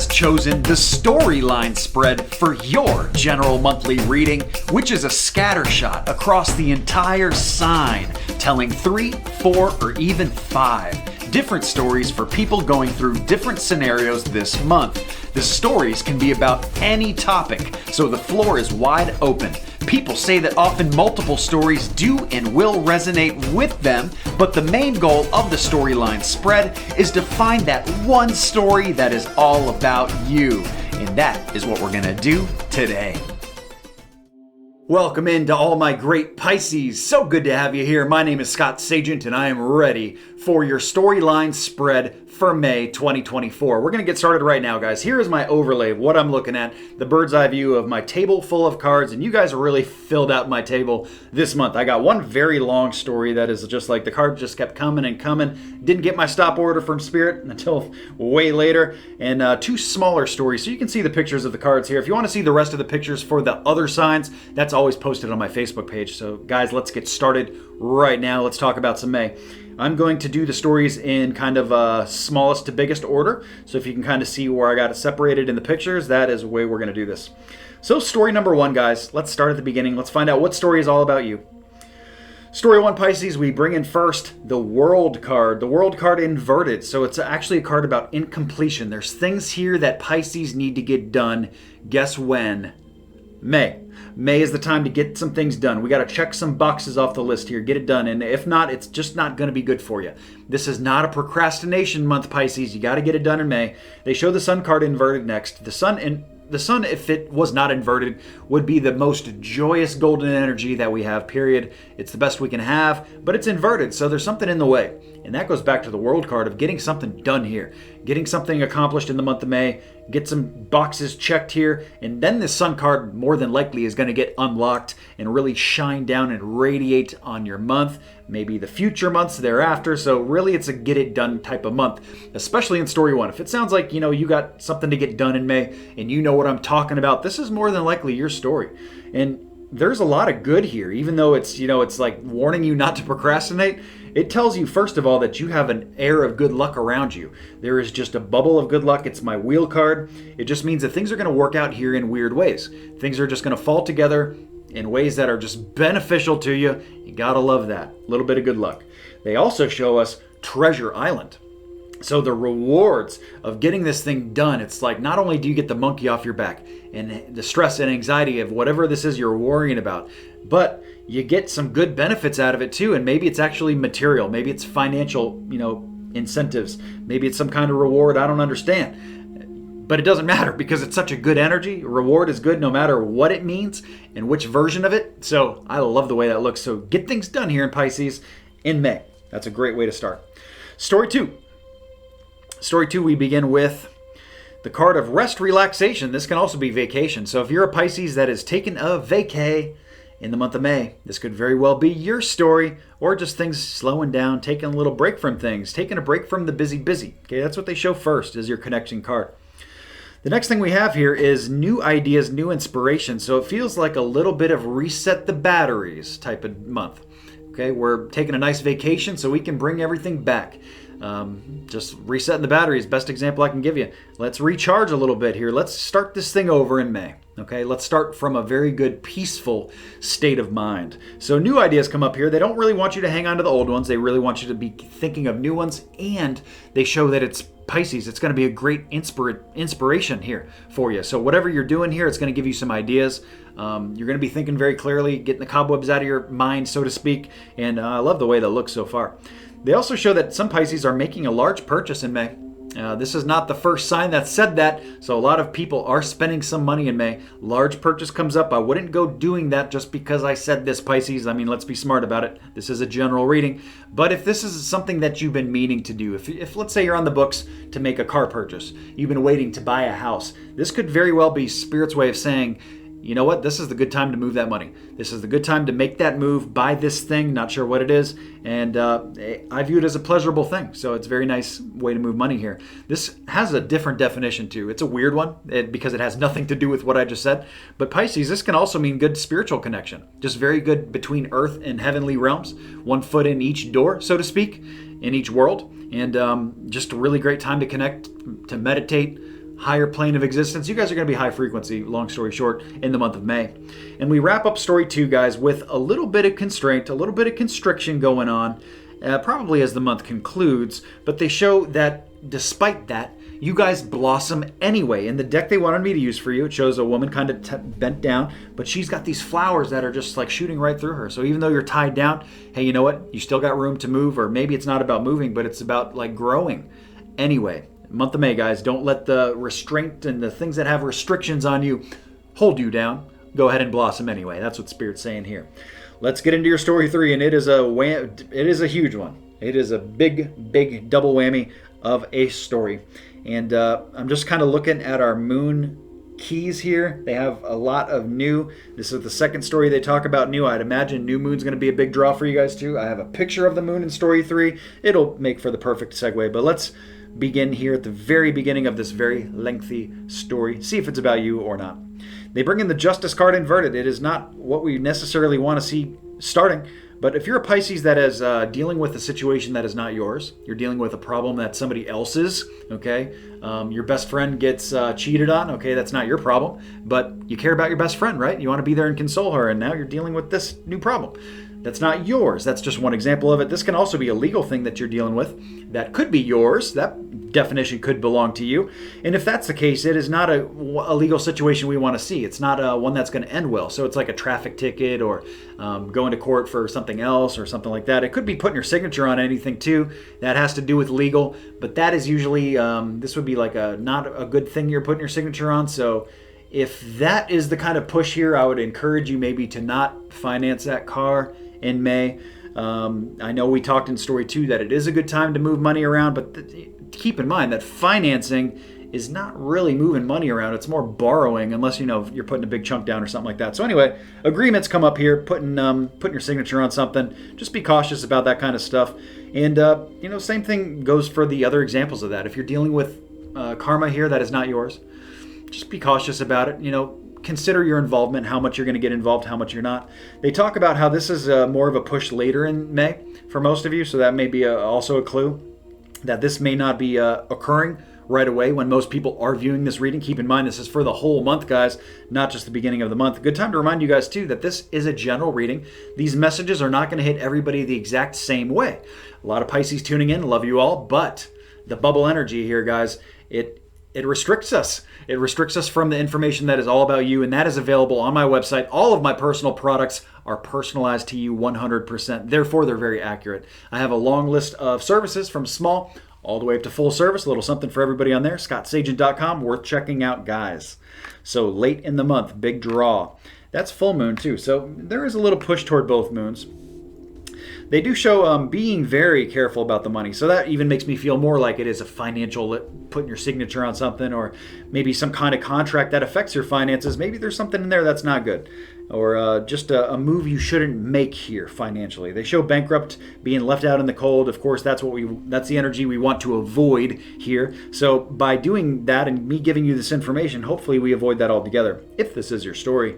has chosen the storyline spread for your general monthly reading, which is a scattershot across the entire sign, telling 3, 4, or even 5 different stories for people going through different scenarios this month. The stories can be about any topic, so the floor is wide open. People say that often multiple stories do and will resonate with them, but the main goal of the storyline spread is to find that one story that is all about you. And that is what we're going to do today. Welcome in to all my great Pisces. So good to have you here. My name is Scott Sagent and I am ready for your storyline spread for May 2024. We're going to get started right now, guys. Here is my overlay of what I'm looking at, the bird's eye view of my table full of cards, and you guys really filled out my table this month. I got one very long story that is just like the cards just kept coming and coming. Didn't get my stop order from Spirit until way later, and 2 smaller stories. So you can see the pictures of the cards here. If you want to see the rest of the pictures for the other signs, that's always posted on my Facebook page. So guys, let's get started right now. Let's talk about some May. I'm going to do the stories in kind of smallest to biggest order. So if you can kind of see where I got it separated in the pictures, that is the way we're going to do this. So story number 1, guys. Let's start at the beginning. Let's find out what story is all about you. Story 1, Pisces, we bring in first the World card. The World card inverted. So it's actually a card about incompletion. There's things here that Pisces need to get done. Guess when? May. May is the time to get some things done. We got to check some boxes off the list here, get it done. And if not, it's just not going to be good for you. This is not a procrastination month, Pisces. You got to get it done in May. They show the Sun card inverted next. The sun, if it was not inverted, would be the most joyous golden energy that we have, period. It's the best we can have, but it's inverted, so there's something in the way. And that goes back to the World card of getting something done here, getting something accomplished in the month of May, get some boxes checked here, and then this Sun card more than likely is going to get unlocked and really shine down and radiate on your month, maybe the future months thereafter. So really it's a get it done type of month, especially in story 1. If it sounds like, you got something to get done in May and you know what I'm talking about, this is more than likely your story. And there's a lot of good here, even though it's like warning you not to procrastinate. It tells you, first of all, that you have an air of good luck around you. There is just a bubble of good luck. It's my wheel card. It just means that things are going to work out here in weird ways. Things are just going to fall together in ways that are just beneficial to you. You got to love that. A little bit of good luck. They also show us Treasure Island. So the rewards of getting this thing done, it's like not only do you get the monkey off your back and the stress and anxiety of whatever this is you're worrying about, but you get some good benefits out of it too. And maybe it's actually material. Maybe it's financial, incentives. Maybe it's some kind of reward. I don't understand. But it doesn't matter because it's such a good energy. Reward is good no matter what it means and which version of it. So I love the way that looks. So get things done here in Pisces in May. That's a great way to start. Story 2. Story 2, we begin with the card of rest, relaxation. This can also be vacation. So if you're a Pisces that is taking a vacay in the month of May, this could very well be your story, or just things slowing down, taking a little break from things, taking a break from the busy. Okay, that's what they show first is your connection card. The next thing we have here is new ideas, new inspiration. So it feels like a little bit of reset the batteries type of month. Okay, we're taking a nice vacation so we can bring everything back. Just resetting the batteries, best example I can give you. Let's recharge a little bit here. Let's start this thing over in May. Okay, let's start from a very good, peaceful state of mind. So new ideas come up here. They don't really want you to hang on to the old ones. They really want you to be thinking of new ones, and they show that it's Pisces. It's going to be a great inspiration here for you. So whatever you're doing here, it's going to give you some ideas. You're going to be thinking very clearly, getting the cobwebs out of your mind, so to speak, and I love the way that looks so far. They also show that some Pisces are making a large purchase in May. This is not the first sign that said that, so a lot of people are spending some money in May. Large purchase comes up. I wouldn't go doing that just because I said this, Pisces. I mean, let's be smart about it. This is a general reading. But if this is something that you've been meaning to do, if let's say you're on the books to make a car purchase, you've been waiting to buy a house, this could very well be Spirit's way of saying, you know what? This is the good time to move that money. This is the good time to make that move, buy this thing, not sure what it is. And I view it as a pleasurable thing. So it's a very nice way to move money here. This has a different definition too. It's a weird one because it has nothing to do with what I just said. But Pisces, this can also mean good spiritual connection. Just very good between earth and heavenly realms. One foot in each door, so to speak, in each world. And just a really great time to connect, to meditate, higher plane of existence. You guys are going to be high frequency, long story short, in the month of May. And we wrap up story 2, guys, with a little bit of constraint, a little bit of constriction going on, probably as the month concludes. But they show that despite that, you guys blossom anyway. In the deck they wanted me to use for you, it shows a woman kind of bent down, but she's got these flowers that are just like shooting right through her. So even though you're tied down, hey, you know what? You still got room to move, or maybe it's not about moving, but it's about like growing. Anyway, month of May, guys, don't let the restraint and the things that have restrictions on you hold you down. Go ahead and blossom anyway. That's what Spirit's saying here. Let's get into your story 3, and it is a huge one. It is a big double whammy of a story. And I'm just kind of looking at our moon keys here. They have a lot of new. This is the second story they talk about new. I'd imagine new moon's going to be a big draw for you guys too. I have a picture of the moon in story 3. It'll make for the perfect segue. But let's begin here at the very beginning of this very lengthy story. See if it's about you or not. They bring in the Justice card inverted. It is not what we necessarily want to see starting. But if you're a Pisces that is dealing with a situation that is not yours, you're dealing with a problem that somebody else's, okay? Your best friend gets cheated on, okay? That's not your problem. But you care about your best friend, right? You want to be there and console her, and now you're dealing with this new problem. That's not yours. That's just one example of it. This can also be a legal thing that you're dealing with that could be yours. That definition could belong to you. And if that's the case, it is not a legal situation we want to see. It's not one that's going to end well. So it's like a traffic ticket or going to court for something else or something like that. It could be putting your signature on anything too. That has to do with legal. But that is usually, this would be like not a good thing you're putting your signature on. So if that is the kind of push here, I would encourage you maybe to not finance that car in May. I know we talked in story 2 that it is a good time to move money around, but keep in mind that financing is not really moving money around. It's more borrowing, unless you're putting a big chunk down or something like that. So anyway, agreements come up here, putting your signature on something. Just be cautious about that kind of stuff. And same thing goes for the other examples of that. If you're dealing with karma here that is not yours, just be cautious about it. Consider your involvement, how much you're going to get involved, how much you're not. They talk about how this is more of a push later in May for most of you, so that may be also a clue that this may not be occurring right away when most people are viewing this reading. Keep in mind, this is for the whole month, guys, not just the beginning of the month. Good time to remind you guys, too, that this is a general reading. These messages are not going to hit everybody the exact same way. A lot of Pisces tuning in, love you all, but the bubble energy here, guys, it restricts us. It restricts us from the information that is all about you, and that is available on my website. All of my personal products are personalized to you 100%. Therefore, they're very accurate. I have a long list of services from small all the way up to full service. A little something for everybody on there. ScottSagent.com. Worth checking out, guys. So late in the month, big draw. That's full moon, too. So there is a little push toward both moons. They do show being very careful about the money. So that even makes me feel more like it is a financial, putting your signature on something, or maybe some kind of contract that affects your finances. Maybe there's something in there that's not good, or just a move you shouldn't make here financially. They show bankrupt, being left out in the cold. Of course, that's the energy we want to avoid here. So by doing that and me giving you this information, hopefully we avoid that altogether, if this is your story.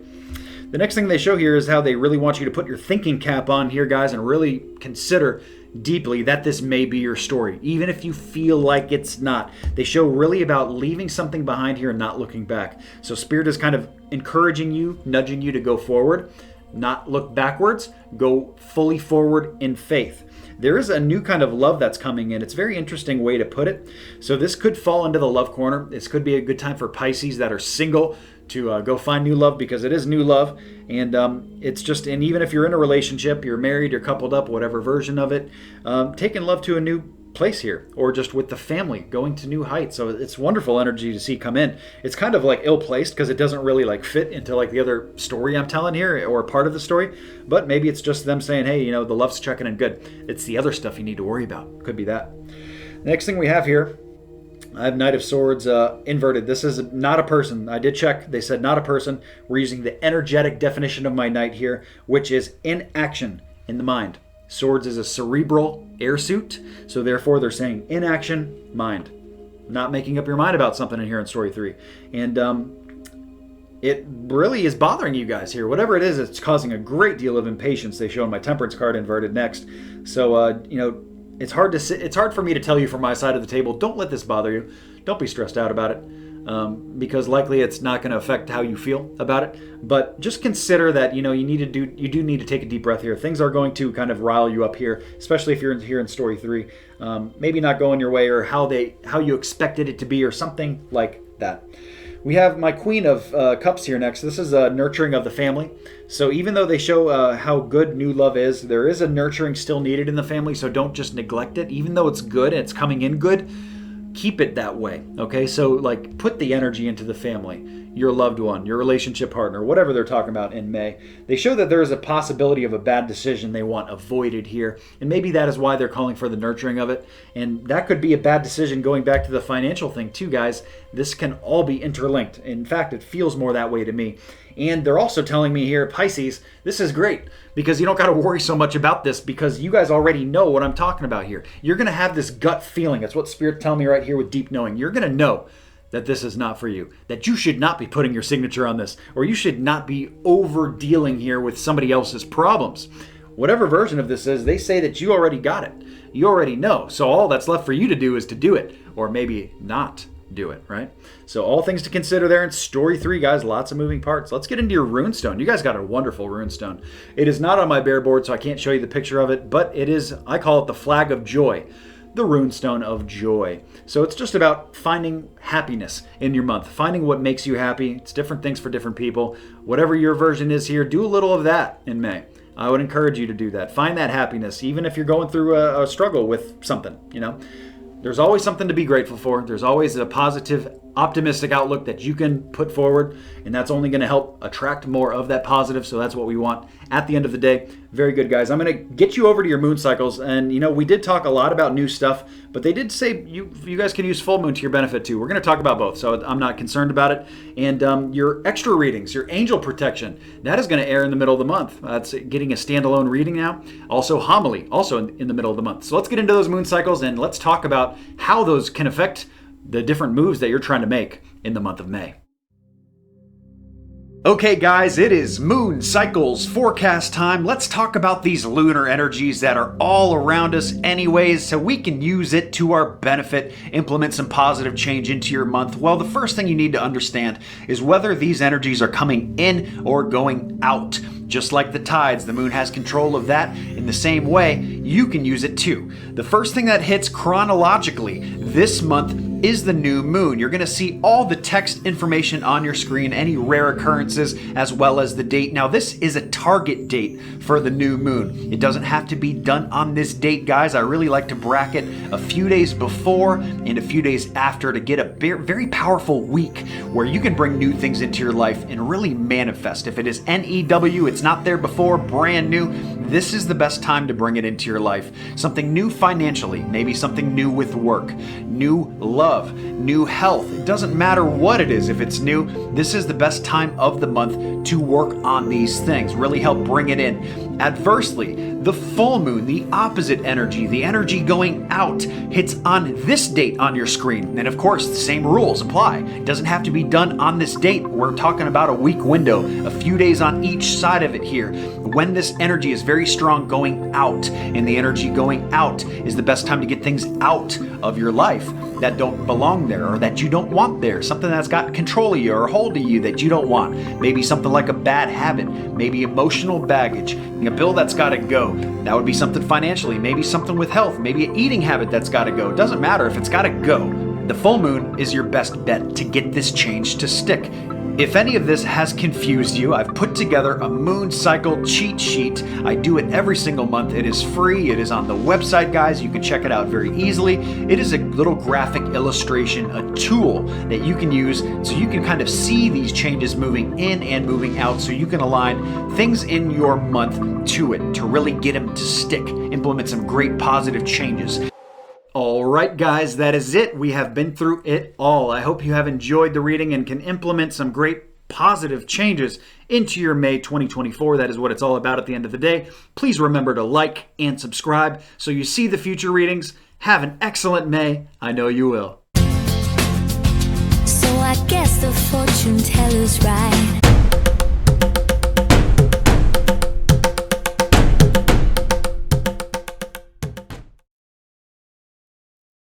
The next thing they show here is how they really want you to put your thinking cap on here, guys, and really consider deeply that this may be your story, even if you feel like it's not. They show really about leaving something behind here and not looking back. So Spirit is kind of encouraging you, nudging you to go forward, not look backwards, go fully forward in faith. There is a new kind of love that's coming in. It's a very interesting way to put it. So this could fall into the love corner. This could be a good time for Pisces that are single to go find new love, because it is new love. And and even if you're in a relationship, you're married, you're coupled up, whatever version of it, taking love to a new place here, or just with the family, going to new heights. So it's wonderful energy to see come in. It's kind of like ill-placed because it doesn't really fit into the other story I'm telling here, or part of the story, but maybe it's just them saying, hey, the love's checking in good. It's the other stuff you need to worry about. Could be that. Next thing we have here, I have Knight of Swords inverted. This is not a person. I did check. They said not a person. We're using the energetic definition of my Knight here, which is in action in the mind. Swords is a cerebral air suit, so therefore they're saying in action, mind. Not making up your mind about something in here in story 3. And it really is bothering you guys here. Whatever it is, it's causing a great deal of impatience. They show in my Temperance card inverted next. So, it's hard for me to tell you from my side of the table, don't let this bother you. Don't be stressed out about it. because likely it's not going to affect how you feel about it. But just consider that, you do need to take a deep breath here. Things are going to kind of rile you up here, especially if you're here in story 3. Maybe not going your way, or how you expected it to be, or something like that. We have my Queen of Cups here next. This is a nurturing of the family. So even though they show how good new love is, there is a nurturing still needed in the family, so don't just neglect it. Even though it's good and it's coming in good, keep it that way, okay? So put the energy into the family, your loved one, your relationship partner, whatever they're talking about in May. They show that there is a possibility of a bad decision they want avoided here, and maybe that is why they're calling for the nurturing of it. And that could be a bad decision going back to the financial thing too, guys. This can all be interlinked. In fact, it feels more that way to me. And they're also telling me here, Pisces, this is great because you don't got to worry so much about this, because you guys already know what I'm talking about here. You're going to have this gut feeling. That's what Spirit tell me right here with deep knowing. You're going to know that this is not for you, that you should not be putting your signature on this, or you should not be over dealing here with somebody else's problems. Whatever version of this is, they say that you already got it. You already know. So all that's left for you to do is to do it, or maybe not do it, right? So all things to consider there in story 3, guys. Lots of moving parts. Let's get into your Rune Stone. You guys got a wonderful Rune Stone. It is not on my bear board, so I can't show you the picture of it, but it is, I call it the flag of joy, the Rune Stone of joy. So it's just about finding happiness in your month, finding what makes you happy. It's different things for different people. Whatever your version is here, do a little of that in May. I would encourage you to do that. Find that happiness, even if you're going through a struggle with something, There's always something to be grateful for. There's always a positive, optimistic outlook that you can put forward, and that's only going to help attract more of that positive, so that's what we want at the end of the day. Very good, guys. I'm going to get you over to your moon cycles, and we did talk a lot about new stuff, but they did say you guys can use full moon to your benefit too. We're going to talk about both, so I'm not concerned about it. And your extra readings, your angel protection, that is going to air in the middle of the month. That's getting a standalone reading now. Also homily, also in the middle of the month. So let's get into those moon cycles, and let's talk about how those can affect the different moves that you're trying to make in the month of May. Okay guys, it is moon cycles forecast time. Let's talk about these lunar energies that are all around us anyways, so we can use it to our benefit, implement some positive change into your month. Well, the first thing you need to understand is whether these energies are coming in or going out. Just like the tides, the moon has control of that. In the same way, you can use it too. The first thing that hits chronologically this month is the new moon. You're going to see all the text information on your screen, any rare occurrences, as well as the date. Now, this is a target date for the new moon. It doesn't have to be done on this date, guys. I really like to bracket a few days before and a few days after to get a very powerful week where you can bring new things into your life and really manifest. If it is NEW, it's not there before, brand new, this is the best time to bring it into your life. Something new financially, maybe something new with work, new love, new health. It doesn't matter what it is. If it's new, this is the best time of the month to work on these things, really help bring it in. Adversely, the full moon, the opposite energy, the energy going out, hits on this date on your screen. And of course, the same rules apply. It doesn't have to be done on this date. We're talking about a week window, a few days on each side of it here. When this energy is very strong going out, and the energy going out is the best time to get things out of your life that don't belong there or that you don't want there. Something that's got control of you or hold of you that you don't want. Maybe something like a bad habit, maybe emotional baggage, a bill that's got to go. That would be something financially, maybe something with health, maybe an eating habit that's got to go. It doesn't matter if it's got to go. The full moon is your best bet to get this change to stick. If any of this has confused you, I've put together a moon cycle cheat sheet. I do it every single month. It is free. It is on the website, guys. You can check it out very easily. It is a little graphic illustration, a tool that you can use so you can kind of see these changes moving in and moving out, so you can align things in your month to it to really get them to stick, implement some great positive changes. All right, guys, that is it. We have been through it all. I hope you have enjoyed the reading and can implement some great positive changes into your May 2024. That is what it's all about at the end of the day. Please remember to like and subscribe so you see the future readings. Have an excellent May. I know you will. So I guess the fortune teller's right.